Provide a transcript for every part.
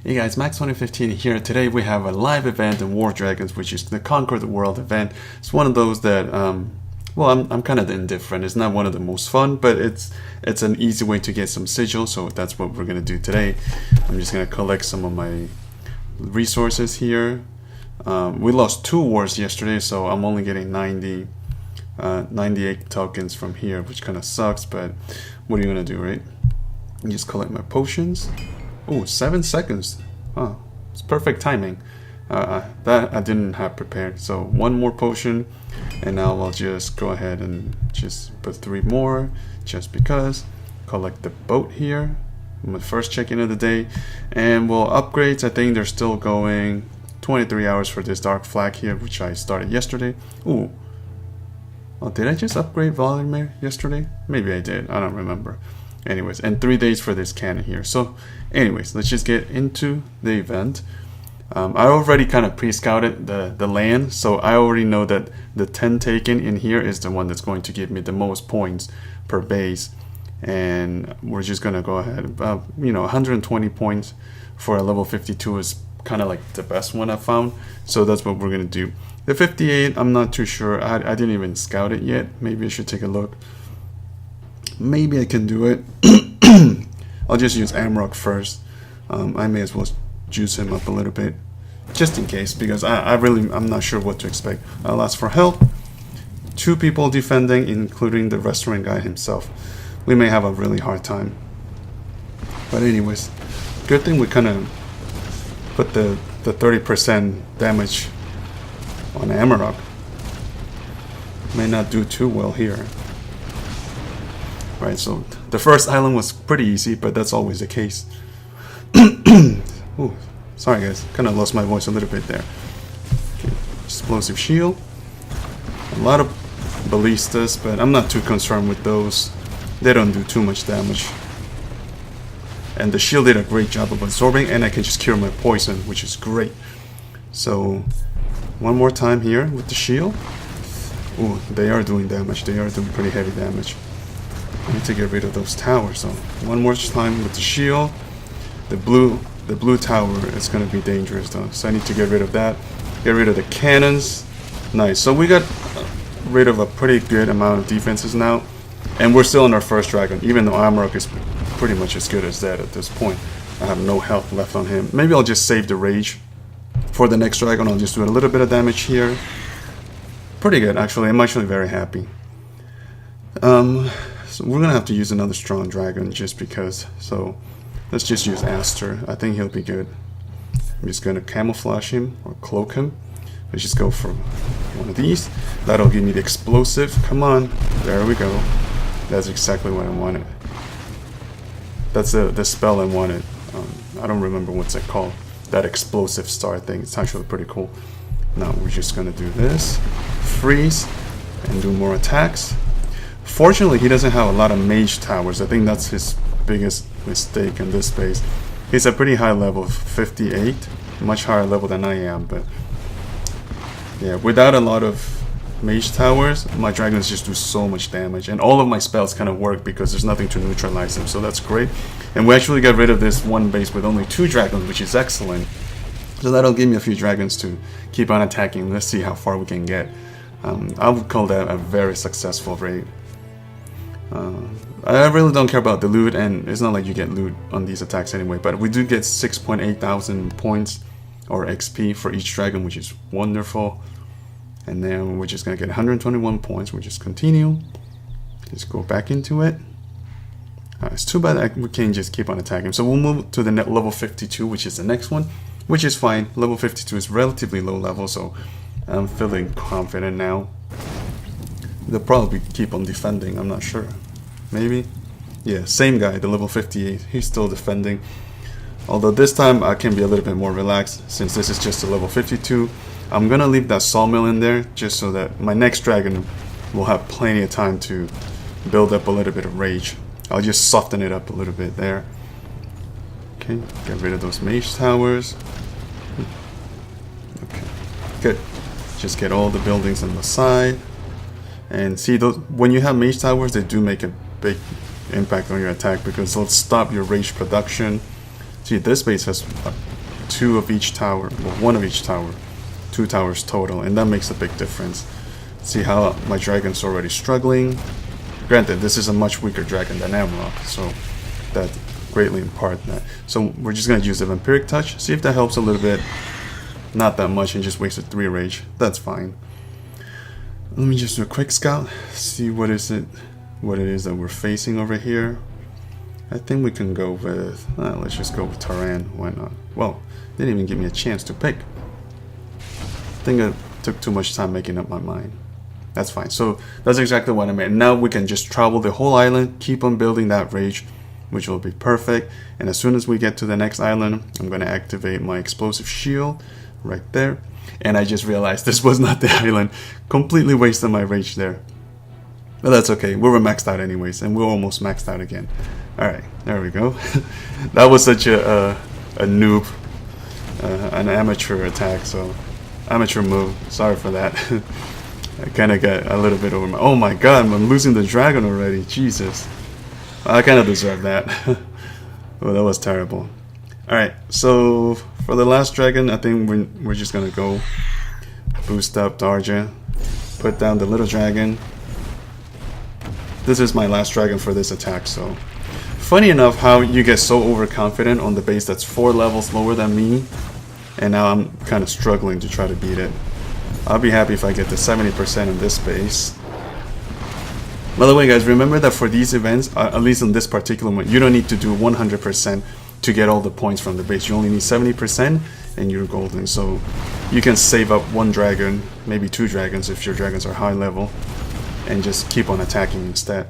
Hey guys, Max 2015 here. Today we have a live event in War Dragons, which is the Conquer the World event. It's one of those that, well, I'm kind of indifferent. It's not one of the most fun, but it's an easy way to get some sigils, so that's what we're going to do today. I'm just going to collect some of my resources here. We lost 2 wars yesterday, so I'm only getting 98 tokens from here, which kind of sucks, but what are you going to do, right? You just collect my potions. Oh, 7 seconds. Oh, it's perfect timing. That I didn't have prepared. So 1 more potion, and now I'll just go ahead and just put 3 more, just because. Collect the boat here. My first check-in of the day. And well, upgrades, I think they're still going 23 hours for this dark flag here, which I started yesterday. Ooh. Oh, did I just upgrade Vladimir yesterday? Maybe I did. I don't remember. Anyways, and 3 days for this cannon here. So anyways, let's just get into the event. I already kind of pre-scouted the land, so I already know that the 10 taken in here is the one that's going to give me the most points per base. And we're just gonna go ahead about 120 points for a level 52 is kind of like the best one I found, so that's what we're gonna do. The 58, I'm not too sure. I didn't even scout it yet. Maybe I should take a look. Maybe I can do it. I'll just use Amarok first. I may as well juice him up a little bit, just in case, because I'm not sure what to expect. I'll ask for help. 2 people defending, including the restaurant guy himself. We may have a really hard time. But anyways, good thing we kind of put the 30% damage on Amarok. May not do too well here. Right, so the first island was pretty easy, but that's always the case. Ooh, sorry guys, kind of lost my voice a little bit there. Okay, explosive shield. A lot of ballistas, but I'm not too concerned with those. They don't do too much damage. And the shield did a great job of absorbing, and I can just cure my poison, which is great. So, one more time here with the shield. Ooh, they are doing damage. They are doing pretty heavy damage. I need to get rid of those towers. So one more time with the shield. The blue tower is going to be dangerous though, so I need to get rid of that. Get rid of the cannons. Nice. So we got rid of a pretty good amount of defenses now, and we're still on our first dragon, even though Amarok is pretty much as good as that at this point. I have no health left on him. Maybe I'll just save the rage for the next dragon. I'll just do a little bit of damage here. Pretty good, actually. I'm actually very happy. So we're gonna have to use another strong dragon just because. So let's just use Aster. I think he'll be good. I'm just gonna camouflage him or cloak him. Let's just go for one of these. That'll give me the explosive. Come on, there we go. That's exactly what I wanted. That's the spell I wanted. I don't remember what's it called. That explosive star thing. It's actually pretty cool. Now we're just gonna do this. Freeze and do more attacks. Fortunately, he doesn't have a lot of mage towers. I think that's his biggest mistake in this space. He's a pretty high level, 58, much higher level than I am, but yeah, without a lot of mage towers, my dragons just do so much damage, and all of my spells kind of work because there's nothing to neutralize them, so that's great. And we actually got rid of this one base with only 2 dragons, which is excellent. So that'll give me a few dragons to keep on attacking. Let's see how far we can get. I would call that a very successful raid. I really don't care about the loot, and it's not like you get loot on these attacks anyway, but we do get 6.8 thousand points or XP for each dragon, which is wonderful. And then we're just gonna get 121 points. We'll just continue. Just go back into it. It's too bad that we can't just keep on attacking. So we'll move to the level 52, which is the next one, which is fine. Level 52 is relatively low level, so I'm feeling confident now. They'll probably keep on defending, I'm not sure. Maybe? Yeah, same guy, the level 58. He's still defending. Although this time I can be a little bit more relaxed since this is just a level 52. I'm gonna leave that sawmill in there just so that my next dragon will have plenty of time to build up a little bit of rage. I'll just soften it up a little bit there. Okay, get rid of those mage towers. Okay, good. Just get all the buildings on the side. And see, those when you have mage towers, they do make a big impact on your attack because they'll stop your rage production. See, this base has 2 of each tower, well, 1 of each tower, 2 towers total, and that makes a big difference. See how my dragon's already struggling. Granted, this is a much weaker dragon than Amarok, so that greatly impart that. So we're just gonna use the Vampiric Touch, see if that helps a little bit. Not that much, and just wasted 3 rage. That's fine. Let me just do a quick scout, see what it is that we're facing over here. I think we can go with, let's just go with Taran, why not? Well, didn't even give me a chance to pick. I think I took too much time making up my mind. That's fine. So that's exactly what I meant. Now we can just travel the whole island, keep on building that rage, which will be perfect. And as soon as we get to the next island, I'm going to activate my explosive shield right there. And I just realized this was not the island. Completely wasted my rage there. But that's okay. We were maxed out anyways, and we're almost maxed out again. Alright, there we go. That was such a noob, an amateur attack, so amateur move. Sorry for that. I kind of got a little bit over my... Oh my god, I'm losing the dragon already. Jesus. I kind of deserve that. Well, that was terrible. Alright, so for the last dragon, I think we're just going to go boost up Darja, put down the little dragon. This is my last dragon for this attack, so... Funny enough how you get so overconfident on the base that's 4 levels lower than me, and now I'm kind of struggling to try to beat it. I'll be happy if I get to 70% on this base. By the way guys, remember that for these events, at least on this particular one, you don't need to do 100% to get all the points from the base. You only need 70% and you're golden. So you can save up 1 dragon, maybe 2 dragons if your dragons are high level, and just keep on attacking instead.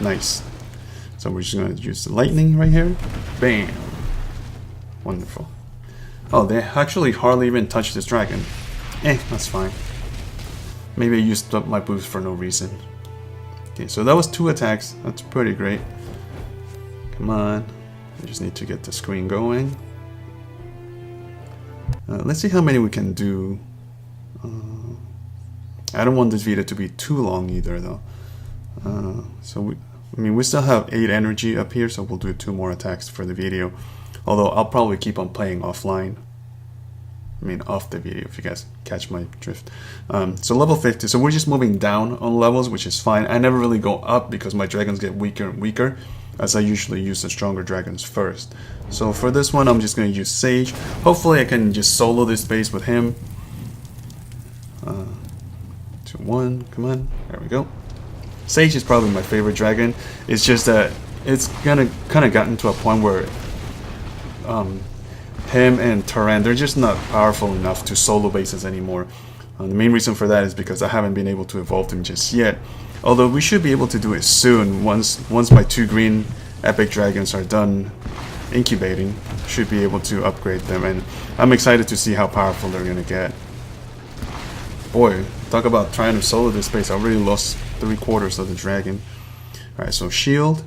Nice. So we're just going to use the lightning right here. Bam. Wonderful. Oh, they actually hardly even touched this dragon. That's fine. Maybe I used up my boost for no reason. Okay, so that was 2 attacks. That's pretty great. Come on. I just need to get the screen going. Let's see how many we can do. I don't want this video to be too long either, though. We still have 8 energy up here, so we'll do 2 more attacks for the video. Although I'll probably keep on playing offline. Off the video, if you guys catch my drift. So level 50, so we're just moving down on levels, which is fine. I never really go up because my dragons get weaker and weaker, as I usually use the stronger dragons first. So for this one, I'm just going to use Sage. Hopefully I can just solo this base with him. 2, 1, come on, there we go. Sage is probably my favorite dragon. It's just that it's kind of gotten to a point where him and Taran, they're just not powerful enough to solo bases anymore. The main reason for that is because I haven't been able to evolve them just yet. Although we should be able to do it soon. Once my 2 green epic dragons are done incubating, should be able to upgrade them, and I'm excited to see how powerful they're gonna get. Boy, talk about trying to solo this base. I already lost 3/4 of the dragon. Alright, so shield,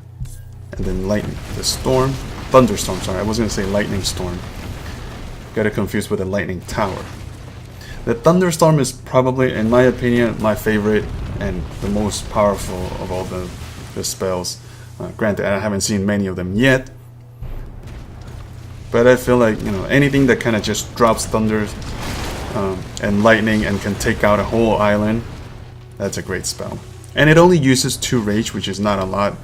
and then lightning. The storm, thunderstorm, sorry, I was gonna say lightning storm. Got it confused with the lightning tower. The thunderstorm is probably, in my opinion, my favorite and the most powerful of all the spells. Granted, I haven't seen many of them yet, but I feel like, anything that kind of just drops thunder and lightning and can take out a whole island, that's a great spell. And it only uses 2 rage, which is not a lot.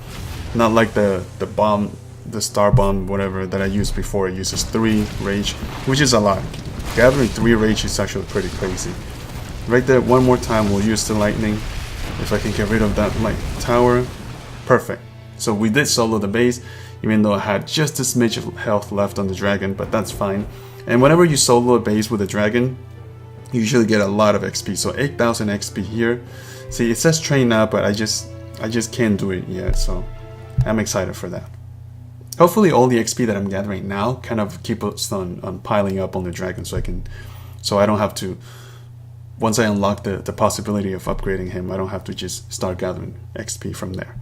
Not like the bomb, the star bomb, whatever that I used before. It uses 3 rage, which is a lot. Gathering 3 rage is actually pretty crazy. Right there, one more time, we'll use the lightning. If I can get rid of that light tower, perfect. So we did solo the base, even though I had just a smidge of health left on the dragon, but that's fine. And whenever you solo a base with a dragon, you usually get a lot of XP. So 8,000 XP here. See, it says train now, but I just can't do it yet. So I'm excited for that. Hopefully, all the XP that I'm gathering now kind of keep us on piling up on the dragon, so I don't have to. Once I unlock the possibility of upgrading him, I don't have to just start gathering XP from there.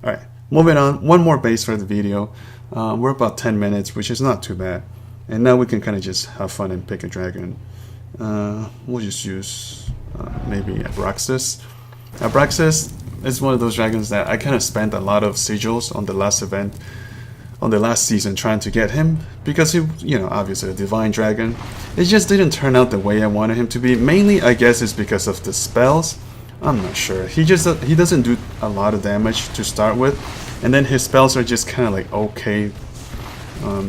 All right, moving on. One more base for the video. We're about 10 minutes, which is not too bad. And now we can kind of just have fun and pick a dragon. We'll just use maybe Abraxas. Abraxas is one of those dragons that I kind of spent a lot of sigils on the last event. on the last season trying to get him because he, obviously a divine dragon. It just didn't turn out the way I wanted him to be. Mainly, I guess, it's because of the spells. I'm not sure. He doesn't do a lot of damage to start with, and then his spells are just kind of like okay.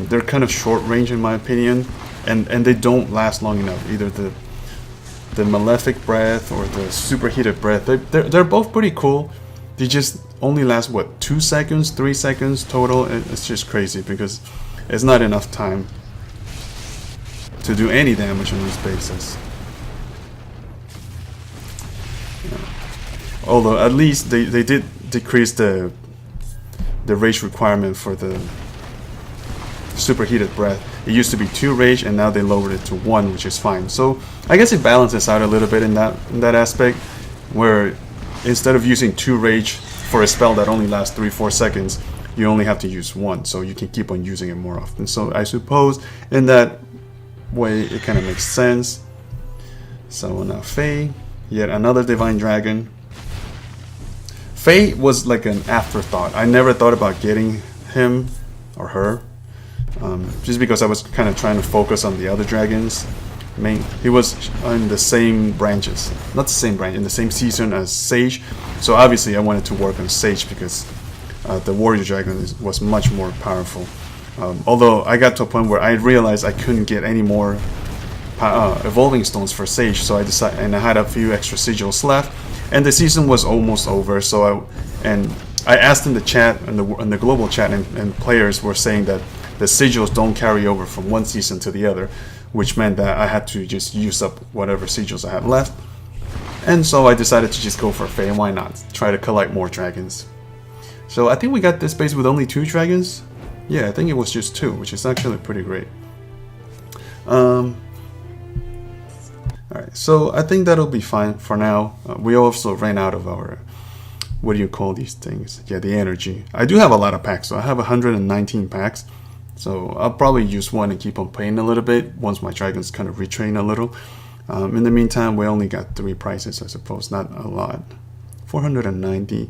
They're kind of short range in my opinion, and they don't last long enough. Either the Malefic Breath or the Superheated Breath, they're both pretty cool. They just only last, what, 2 seconds, 3 seconds total? It's just crazy because it's not enough time to do any damage on these bases. Yeah. Although at least they did decrease the rage requirement for the Superheated Breath. It used to be 2 rage and now they lowered it to 1, which is fine. So I guess it balances out a little bit in that aspect, where instead of using 2 rage for a spell that only lasts 3-4 seconds, you only have to use 1, so you can keep on using it more often. So I suppose in that way it kind of makes sense. So now Faye, yet another divine dragon. Faye was like an afterthought. I never thought about getting him or her, just because I was kind of trying to focus on the other dragons. He was in the same branches, not the same branch, in the same season as Sage. So obviously I wanted to work on Sage because the warrior dragon was much more powerful. Although I got to a point where I realized I couldn't get any more evolving stones for Sage, so I decided, and I had a few extra sigils left, and the season was almost over. So I asked in the chat, in the global chat, and players were saying that the sigils don't carry over from one season to the other, which meant that I had to just use up whatever sigils I had left. And so I decided to just go for Faye, and why not? Try to collect more dragons. So I think we got this base with only 2 dragons. Yeah, I think it was just 2, which is actually pretty great. Alright, so I think that'll be fine for now. We also ran out of our, what do you call these things? Yeah, the energy. I do have a lot of packs, so I have 119 packs. So I'll probably use 1 and keep on playing a little bit once my dragons kind of retrain a little. In the meantime, we only got 3 prizes, I suppose, not a lot. 490.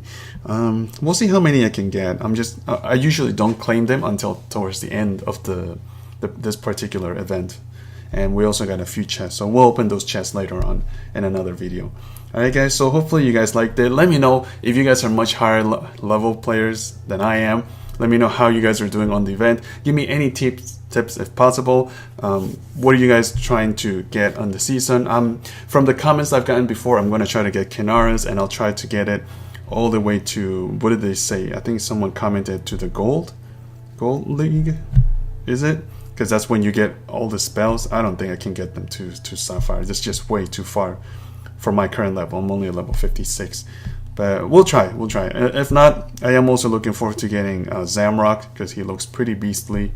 We'll see how many I can get. I usually don't claim them until towards the end of this particular event. And we also got a few chests, so we'll open those chests later on in another video. Alright guys, so hopefully you guys liked it. Let me know if you guys are much higher level players than I am. Let me know how you guys are doing on the event. Give me any tips if possible. What are you guys trying to get on the season? From the comments I've gotten before, I'm going to try to get Kinaras, and I'll try to get it all the way to, what did they say? I think someone commented to the Gold League, is it? Because that's when you get all the spells. I don't think I can get them to Sapphire. It's just way too far for my current level. I'm only at level 56. But we'll try. If not, I am also looking forward to getting Zamrock, because he looks pretty beastly.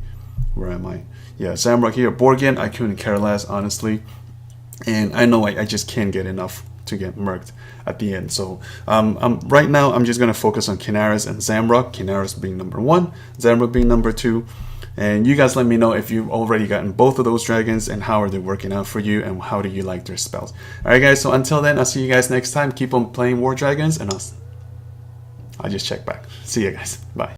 Where am I? Yeah, Zamrock here. Borgen, I couldn't care less, honestly. And I know I just can't get enough to get murked at the end. So right now, I'm just going to focus on Kinaras and Zamrock. Kinaras being number 1, Zamrock being number 2. And you guys let me know if you've already gotten both of those dragons and how are they working out for you and how do you like their spells. Alright guys, so until then, I'll see you guys next time. Keep on playing War Dragons, and I'll just check back. See you guys. Bye.